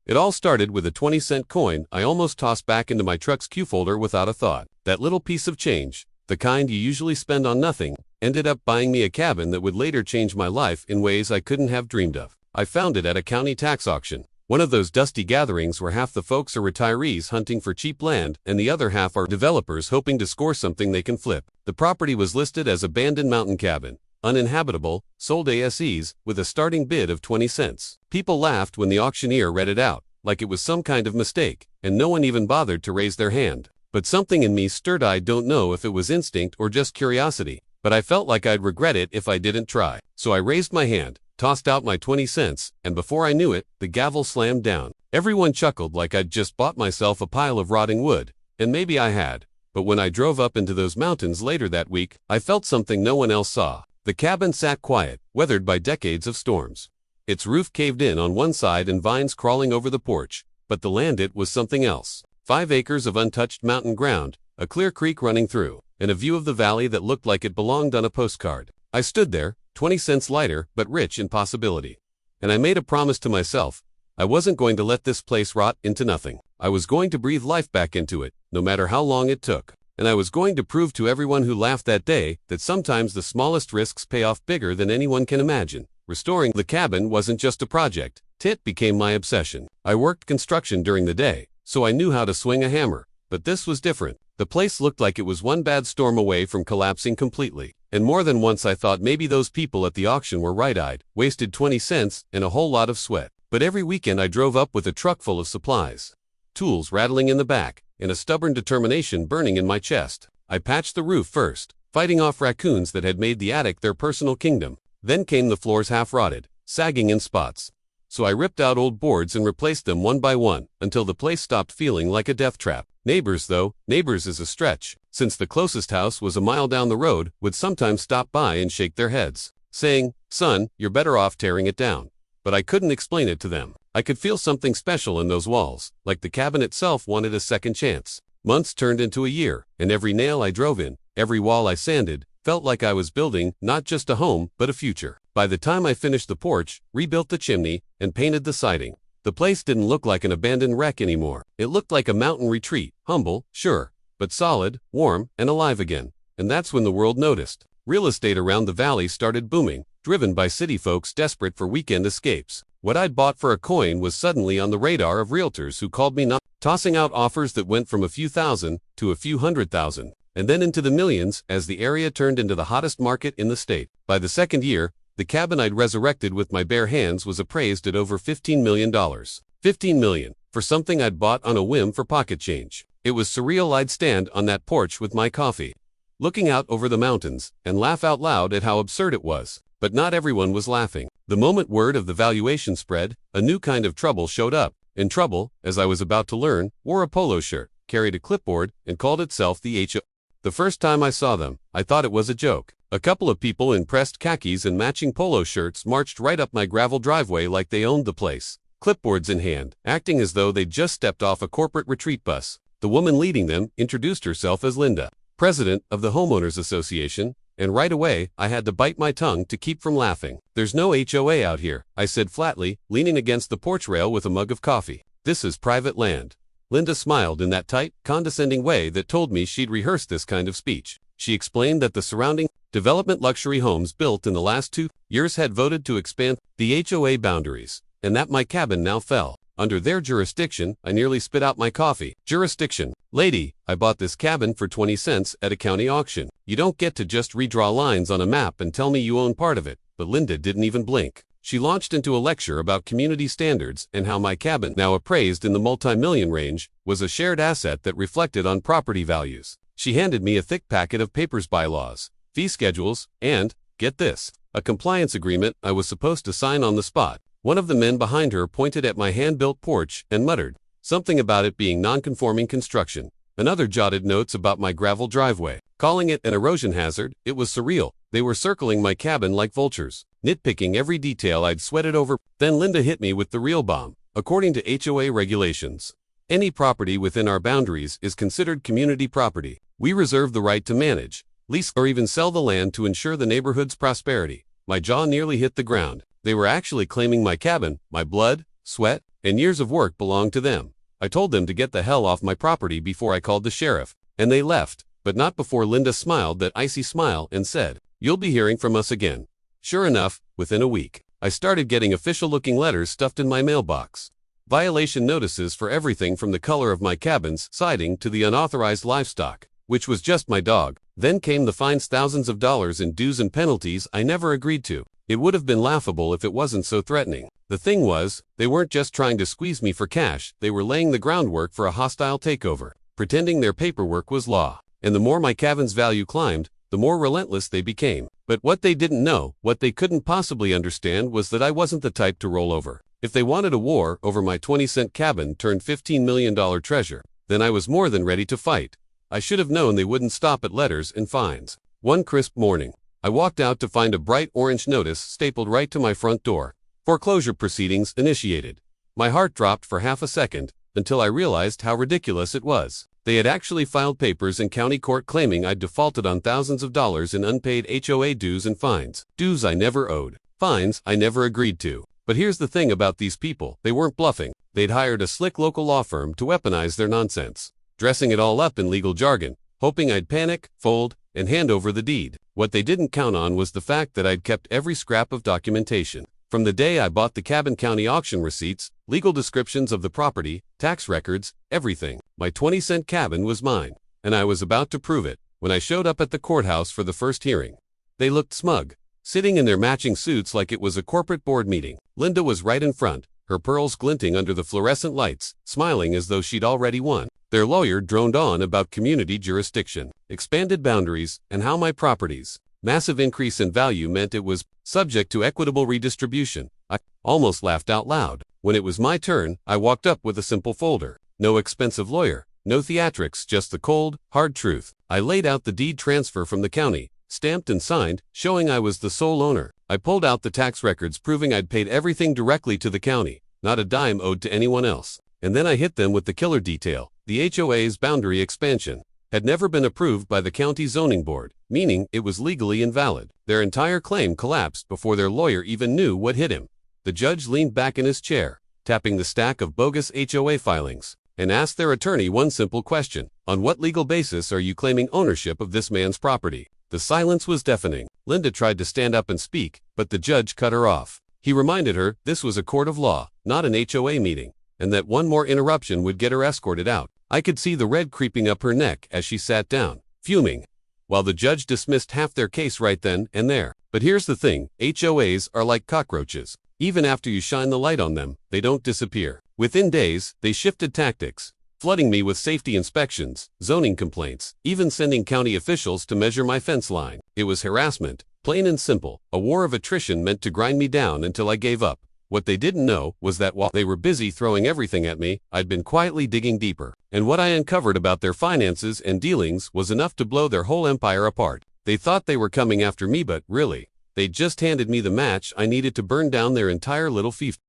It all started with a 20-cent coin I almost tossed back into my truck's Q folder without a thought. That little piece of change, the kind you usually spend on nothing, ended up buying me a cabin that would later change my life in ways I couldn't have dreamed of. I found it at a county tax auction. One of those dusty gatherings where half the folks are retirees hunting for cheap land and the other half are developers hoping to score something they can flip. The property was listed as abandoned mountain cabin, uninhabitable, sold ASEs, with a starting bid of 20 cents. People laughed when the auctioneer read it out, like it was some kind of mistake, and no one even bothered to raise their hand. But something in me stirred. I don't know if it was instinct or just curiosity, but I felt like I'd regret it if I didn't try. So I raised my hand, tossed out my 20 cents, and before I knew it, the gavel slammed down. Everyone chuckled like I'd just bought myself a pile of rotting wood, and maybe I had. But when I drove up into those mountains later that week, I felt something no one else saw. The cabin sat quiet, weathered by decades of storms. Its roof caved in on one side and vines crawling over the porch, but the land it was something else. 5 acres of untouched mountain ground, a clear creek running through, and a view of the valley that looked like it belonged on a postcard. I stood there, 20 cents lighter but rich in possibility. And I made a promise to myself. I wasn't going to let this place rot into nothing. I was going to breathe life back into it, no matter how long it took. And I was going to prove to everyone who laughed that day that sometimes the smallest risks pay off bigger than anyone can imagine. Restoring the cabin wasn't just a project. It became my obsession. I worked construction during the day, so I knew how to swing a hammer. But this was different. The place looked like it was one bad storm away from collapsing completely. And more than once I thought maybe those people at the auction were right-eyed, wasted 20 cents and a whole lot of sweat. But every weekend I drove up with a truck full of supplies. Tools rattling in the back, and a stubborn determination burning in my chest. I patched the roof first, fighting off raccoons that had made the attic their personal kingdom. Then came the floors half-rotted, sagging in spots. So I ripped out old boards and replaced them one by one, until the place stopped feeling like a death trap. Neighbors is a stretch, since the closest house was a mile down the road, would sometimes stop by and shake their heads, saying, "Son, you're better off tearing it down." But I couldn't explain it to them. I could feel something special in those walls, like the cabin itself wanted a second chance. Months turned into a year, and every nail I drove in, every wall I sanded, felt like I was building not just a home, but a future. By the time I finished the porch, rebuilt the chimney, and painted the siding, the place didn't look like an abandoned wreck anymore. It looked like a mountain retreat, humble, sure, but solid, warm, and alive again. And that's when the world noticed. Real estate around the valley started booming, driven by city folks desperate for weekend escapes. What I'd bought for a coin was suddenly on the radar of realtors who called me nuts, tossing out offers that went from a few thousand to a few $100,000, and then into the millions as the area turned into the hottest market in the state. By the second year, the cabin I'd resurrected with my bare hands was appraised at over $15 million. $15 million, for something I'd bought on a whim for pocket change. It was surreal. I'd stand on that porch with my coffee, looking out over the mountains, and laugh out loud at how absurd it was. But not everyone was laughing. The moment word of the valuation spread, a new kind of trouble showed up. And trouble, as I was about to learn, wore a polo shirt, carried a clipboard, and called itself the HOA. The first time I saw them, I thought it was a joke. A couple of people in pressed khakis and matching polo shirts marched right up my gravel driveway like they owned the place, clipboards in hand, acting as though they'd just stepped off a corporate retreat bus. The woman leading them introduced herself as Linda, president of the Homeowners Association, and right away, I had to bite my tongue to keep from laughing. "There's no HOA out here," I said flatly, leaning against the porch rail with a mug of coffee. "This is private land." Linda smiled in that tight, condescending way that told me she'd rehearsed this kind of speech. She explained that the surrounding development luxury homes built in the last 2 years had voted to expand the HOA boundaries, and that my cabin now fell under their jurisdiction. I nearly spit out my coffee. Jurisdiction. "Lady, I bought this cabin for 20 cents at a county auction. You don't get to just redraw lines on a map and tell me you own part of it." But Linda didn't even blink. She launched into a lecture about community standards and how my cabin, now appraised in the multi-million range, was a shared asset that reflected on property values. She handed me a thick packet of papers, bylaws, fee schedules, and, get this, a compliance agreement I was supposed to sign on the spot. One of the men behind her pointed at my hand-built porch and muttered something about it being non-conforming construction. Another jotted notes about my gravel driveway, calling it an erosion hazard. It was surreal. They were circling my cabin like vultures, nitpicking every detail I'd sweated over. Then Linda hit me with the real bomb. According to HOA regulations, any property within our boundaries is considered community property. We reserve the right to manage, lease, or even sell the land to ensure the neighborhood's prosperity. My jaw nearly hit the ground. They were actually claiming my cabin, my blood, sweat, and years of work belonged to them. I told them to get the hell off my property before I called the sheriff, and they left, but not before Linda smiled that icy smile and said, "You'll be hearing from us again." Sure enough, within a week, I started getting official-looking letters stuffed in my mailbox. Violation notices for everything from the color of my cabin's siding to the unauthorized livestock, which was just my dog. Then came the fines, thousands of dollars in dues and penalties I never agreed to. It would have been laughable if it wasn't so threatening. The thing was, they weren't just trying to squeeze me for cash, they were laying the groundwork for a hostile takeover, pretending their paperwork was law. And the more my cabin's value climbed, the more relentless they became. But what they didn't know, what they couldn't possibly understand, was that I wasn't the type to roll over. If they wanted a war over my 20-cent cabin turned $15 million treasure, then I was more than ready to fight. I should have known they wouldn't stop at letters and fines. One crisp morning, I walked out to find a bright orange notice stapled right to my front door. Foreclosure proceedings initiated. My heart dropped for half a second, until I realized how ridiculous it was. They had actually filed papers in county court claiming I'd defaulted on thousands of dollars in unpaid HOA dues and fines. Dues I never owed. Fines I never agreed to. But here's the thing about these people, they weren't bluffing. They'd hired a slick local law firm to weaponize their nonsense, dressing it all up in legal jargon, hoping I'd panic, fold, and hand over the deed. What they didn't count on was the fact that I'd kept every scrap of documentation. From the day I bought the cabin, county auction receipts, legal descriptions of the property, tax records, everything. My 20-cent cabin was mine, and I was about to prove it when I showed up at the courthouse for the first hearing. They looked smug, sitting in their matching suits like it was a corporate board meeting. Linda was right in front, her pearls glinting under the fluorescent lights, smiling as though she'd already won. Their lawyer droned on about community jurisdiction, expanded boundaries, and how my property's massive increase in value meant it was subject to equitable redistribution. I almost laughed out loud. When it was my turn, I walked up with a simple folder. No expensive lawyer, no theatrics, just the cold, hard truth. I laid out the deed transfer from the county, stamped and signed, showing I was the sole owner. I pulled out the tax records proving I'd paid everything directly to the county, not a dime owed to anyone else. And then I hit them with the killer detail. The HOA's boundary expansion had never been approved by the county zoning board, meaning it was legally invalid. Their entire claim collapsed before their lawyer even knew what hit him. The judge leaned back in his chair, tapping the stack of bogus HOA filings, and asked their attorney one simple question. On what legal basis are you claiming ownership of this man's property? The silence was deafening. Linda tried to stand up and speak, but the judge cut her off. He reminded her this was a court of law, not an HOA meeting, and that one more interruption would get her escorted out. I could see the red creeping up her neck as she sat down, fuming, while the judge dismissed half their case right then and there. But here's the thing, HOAs are like cockroaches. Even after you shine the light on them, they don't disappear. Within days, they shifted tactics, flooding me with safety inspections, zoning complaints, even sending county officials to measure my fence line. It was harassment, plain and simple, a war of attrition meant to grind me down until I gave up. What they didn't know was that while they were busy throwing everything at me, I'd been quietly digging deeper. And what I uncovered about their finances and dealings was enough to blow their whole empire apart. They thought they were coming after me, but really, they'd just handed me the match I needed to burn down their entire little fief.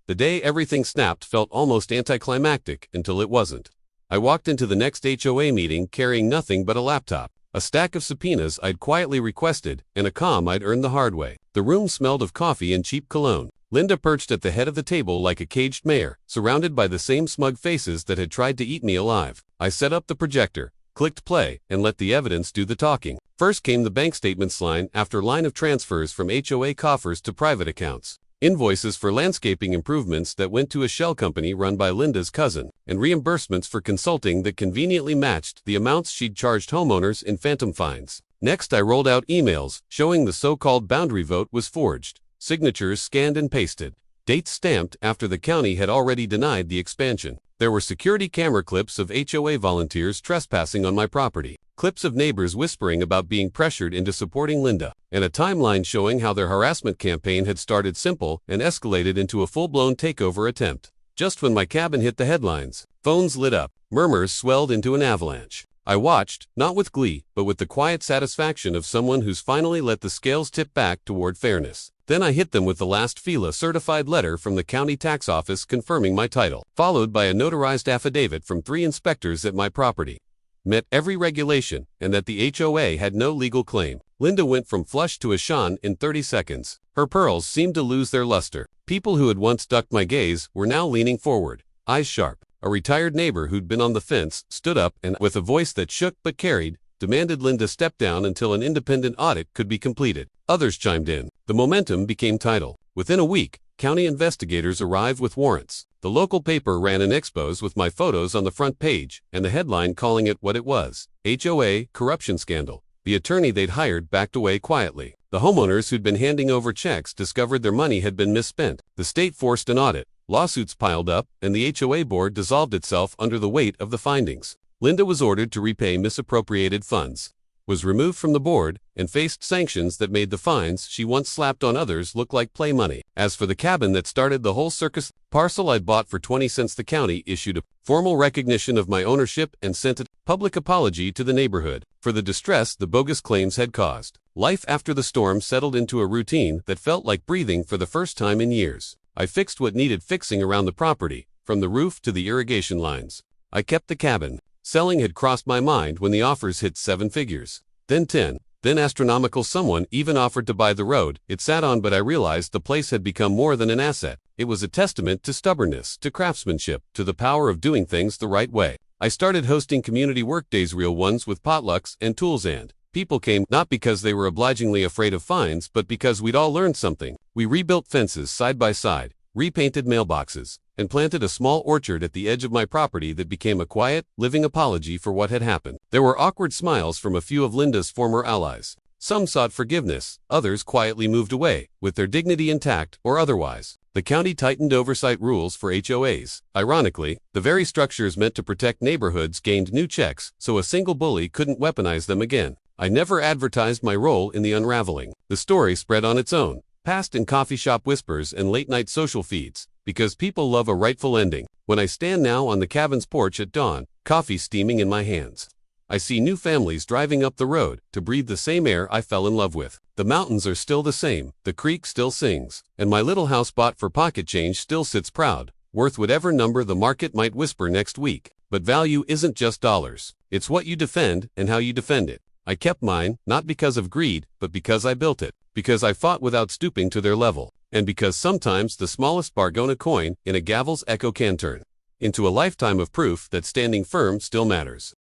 The day everything snapped felt almost anticlimactic until it wasn't. I walked into the next HOA meeting carrying nothing but a laptop, a stack of subpoenas I'd quietly requested, and a comm I'd earned the hard way. The room smelled of coffee and cheap cologne. Linda perched at the head of the table like a caged mayor, surrounded by the same smug faces that had tried to eat me alive. I set up the projector, clicked play, and let the evidence do the talking. First came the bank statements line after line of transfers from HOA coffers to private accounts. Invoices for landscaping improvements that went to a shell company run by Linda's cousin, and reimbursements for consulting that conveniently matched the amounts she'd charged homeowners in phantom fines. Next, I rolled out emails showing the so-called boundary vote was forged, signatures scanned and pasted, dates stamped after the county had already denied the expansion. There were security camera clips of HOA volunteers trespassing on my property, clips of neighbors whispering about being pressured into supporting Linda, and a timeline showing how their harassment campaign had started simple and escalated into a full-blown takeover attempt. Just when my cabin hit the headlines, phones lit up, murmurs swelled into an avalanche. I watched, not with glee, but with the quiet satisfaction of someone who's finally let the scales tip back toward fairness. Then I hit them with the last FILA certified letter from the county tax office confirming my title, followed by a notarized affidavit from 3 inspectors that my property met every regulation and that the HOA had no legal claim. Linda went from flush to Ashan in 30 seconds. Her pearls seemed to lose their luster. People who had once ducked my gaze were now leaning forward, eyes sharp. A retired neighbor who'd been on the fence stood up and, with a voice that shook but carried, demanded Linda step down until an independent audit could be completed. Others chimed in. The momentum became tidal. Within a week, county investigators arrived with warrants. The local paper ran an expose with my photos on the front page and the headline calling it what it was: HOA corruption scandal. The attorney they'd hired backed away quietly. The homeowners who'd been handing over checks discovered their money had been misspent. The state forced an audit. Lawsuits piled up, and the HOA board dissolved itself under the weight of the findings. Linda was ordered to repay misappropriated funds, was removed from the board, and faced sanctions that made the fines she once slapped on others look like play money. As for the cabin that started the whole circus, parcel I'd bought for 20 cents, the county issued a formal recognition of my ownership and sent a public apology to the neighborhood for the distress the bogus claims had caused. Life after the storm settled into a routine that felt like breathing for the first time in years. I fixed what needed fixing around the property, from the roof to the irrigation lines. I kept the cabin. Selling had crossed my mind when the offers hit 7 figures. Then 10. Then astronomical. Someone even offered to buy the road it sat on, but I realized the place had become more than an asset. It was a testament to stubbornness, to craftsmanship, to the power of doing things the right way. I started hosting community workdays, real ones with potlucks and tools, and people came not because they were obligingly afraid of fines, but because we'd all learned something. We rebuilt fences side by side, repainted mailboxes, and planted a small orchard at the edge of my property that became a quiet, living apology for what had happened. There were awkward smiles from a few of Linda's former allies. Some sought forgiveness, others quietly moved away, with their dignity intact or otherwise. The county tightened oversight rules for HOAs. Ironically, the very structures meant to protect neighborhoods gained new checks, so a single bully couldn't weaponize them again. I never advertised my role in the unraveling. The story spread on its own, passed in coffee shop whispers and late-night social feeds, because people love a rightful ending. When I stand now on the cabin's porch at dawn, coffee steaming in my hands, I see new families driving up the road to breathe the same air I fell in love with. The mountains are still the same, the creek still sings, and my little house bought for pocket change still sits proud, worth whatever number the market might whisper next week. But value isn't just dollars. It's what you defend and how you defend it. I kept mine, not because of greed, but because I built it, because I fought without stooping to their level, and because sometimes the smallest Bargona coin in a gavel's echo can turn into a lifetime of proof that standing firm still matters.